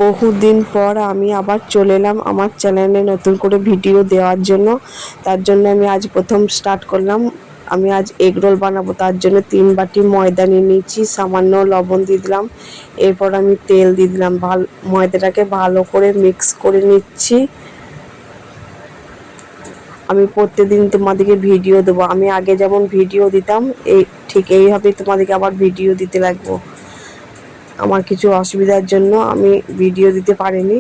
বহুদিন পর আমি আবার চলে এলাম আমার চ্যানেলে নতুন করে ভিডিও দেওয়ার জন্য। তার জন্য আমি আজ প্রথম স্টার্ট করলাম। আমি আজ এগ রোল বানাবো, তার জন্য 3 বাটি ময়দা নিয়ে নিচ্ছি, সামান্য লবণ দিয়ে দিলাম, এরপর আমি তেল দিয়ে দিলাম। ময়দাটাকে ভালো করে মিক্স করে নিচ্ছি। আমি প্রত্যেকদিন তোমাদেরকে ভিডিও দেবো, আমি আগে যেমন ভিডিও দিতাম ঠিক এইভাবে তোমাদেরকে আবার ভিডিও দিতে লাগবো। আমার কিছু অসুবিধার জন্য আমি ভিডিও দিতে পারিনি,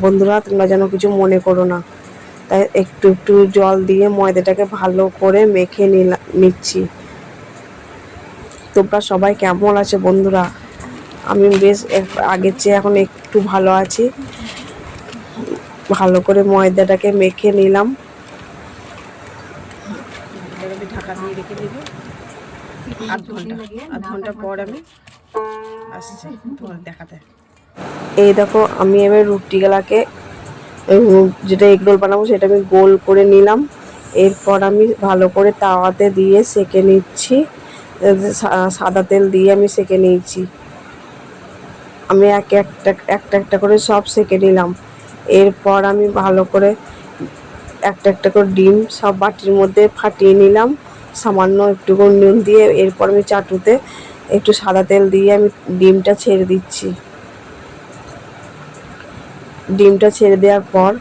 বন্ধুরা তোমরা যেন কিছু মনে করো না। তাই একটু একটু জল দিয়ে ময়দাটাকে ভালো করে মেখে নিচ্ছি। তোমরা সবাই কেমন আছো বন্ধুরা? আমি বেশ আগের চেয়ে এখন একটু ভালো আছি। ভালো করে ময়দাটাকে মেখে নিলাম। ঢাকা দিয়ে রেখে দেবো আধ ঘন্টা পর আমি আসছি তোমার দেখাতে। এই দেখো আমি এবার রুটিগুলাকে, যেটা এগ রোল বানাবো সেটা আমি গোল করে নিলাম। এরপর আমি ভালো করে তাওয়াতে দিয়ে সেঁকে নিচ্ছি, সাদা তেল দিয়ে আমি সেঁকে নিয়েছি। আমি একটা একটা করে সব সেঁকে নিলাম। এরপর আমি ভালো করে একটা করে ডিম সব বাটির মধ্যে ফাটিয়ে নিলাম, সামান্য একটু নুন দিয়ে। এরপর আমি চাটুতে একটু সাদা তেল দিয়ে আমি ডিমটা ছেড়ে দিচ্ছি। ডিমটা ছেড়ে দেওয়ার পর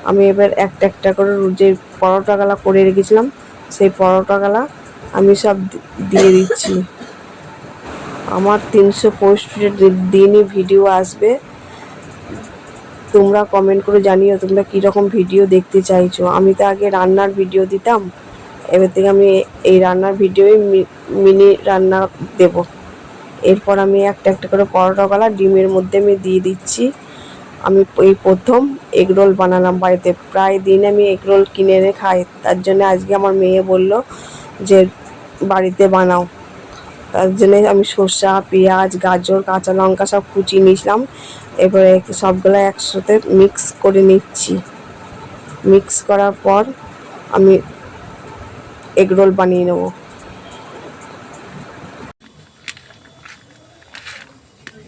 আমি এবার একটা করে যে পরোটাগুলা করে রেখেছিলাম সেই পরোটাগুলা আমি সব দিয়ে দিচ্ছি। আমার 365 দিনই ভিডিও আসবে। তোমরা কমেন্ট করে জানিও তোমরা কীরকম ভিডিও দেখতে চাইছো। আমি তো আগে রান্নার ভিডিও দিতাম, এবার থেকে আমি এই রান্নার ভিডিওই মিনি রান্না দেব। এরপর আমি একটা করে পরোটাগুলা ডিমের মধ্যে আমি দিয়ে দিচ্ছি। আমি এই প্রথম এগ রোল বানালাম বাড়িতে। প্রায় দিন আমি এগ রোল কিনে এনে খাই, তার জন্য আজকে আমার মেয়ে বলল যে বাড়িতে বানাও। তার জন্য আমি শসা, পেঁয়াজ, গাজর, কাঁচা লঙ্কা সব কুচিয়ে নিয়েছিলাম। এবারে সবগুলো একসাথে মিক্স করে নিচ্ছি। মিক্স করার পর আমি এগ রোল বানিয়ে নেব।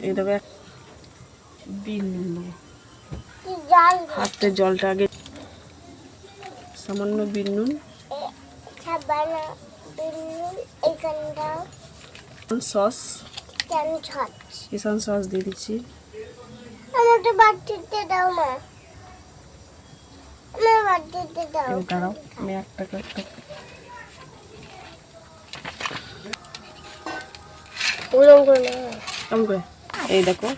এই দেখো বিন নেব, হাতে জলটা আগে সামান্য বিন নুন, সস, কিষান সস দিয়ে দিচ্ছি। দাঁড়াও আমি একটা এই দেখো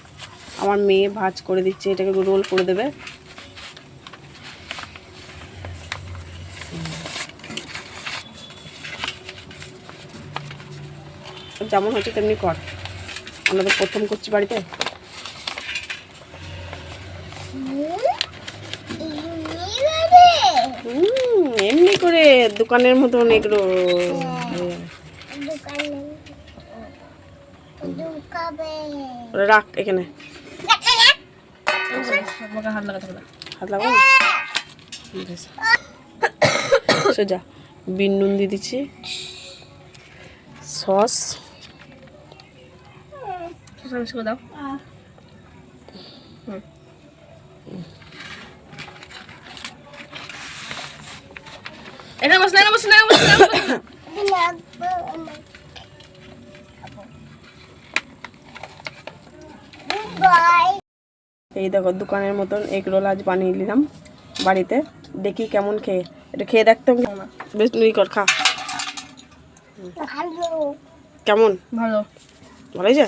আমার মেয়ে ভাজ করে দিচ্ছে, এটাকে রোল করে দেবে। যেমন হচ্ছে তেমনি কর, আমরা তো প্রথম করছি বাড়িতে। এমনি করে দোকানের মতন এগুলো রাখ এখানে, হাত লাগাবো সোজা। বিন নুন দিয়ে দিচ্ছি, সস দাও, এই দেখো দোকানের মতন এগ রোল আজ বানিয়ে নিলাম বাড়িতে। দেখি কেমন খেয়ে, এটা খেয়ে দেখতে বেশ নুই কর খা। কেমন? ভালো, ভালো হয়েছে।